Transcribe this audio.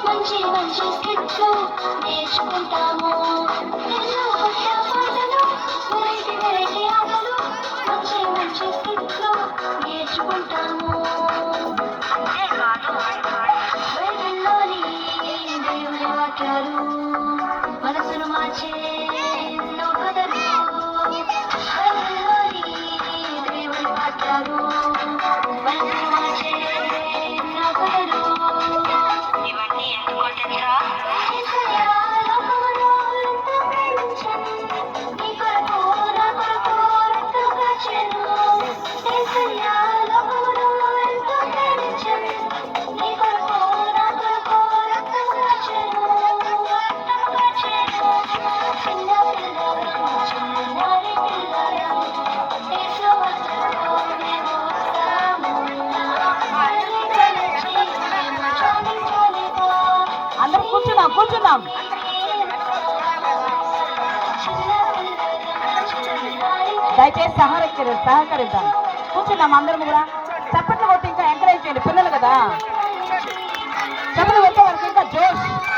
మంచి మంచి స్కిట్లు నేర్చుకుంటాము. ఎన్నో కొత్త పాటలు, వెరైటీ వెరైటీ ఆటలు, మంచి మంచి స్కిట్లు నేర్చుకుంటాము. బైబిల్లోని దేవుని వాక్యాలు మనసును మార్చే ఎన్నో కథలు. బైబిల్లోని దేవుని వాక్యాలు మనసును మార్చే ఎన్నో కథలు. ఇవన్నీ ఎందుకుంటుందా? కూర్చున్నాం. దయచేసి సహకరిద్దాం. కూర్చున్నాం అందరం కూడా. చప్పట్లు కొట్టి ఇంకా ఎంకరేజ్ చేయండి, పిల్లలు కదా. చప్పట్లు కొట్టే వాళ్ళకి ఇంకా జోష్.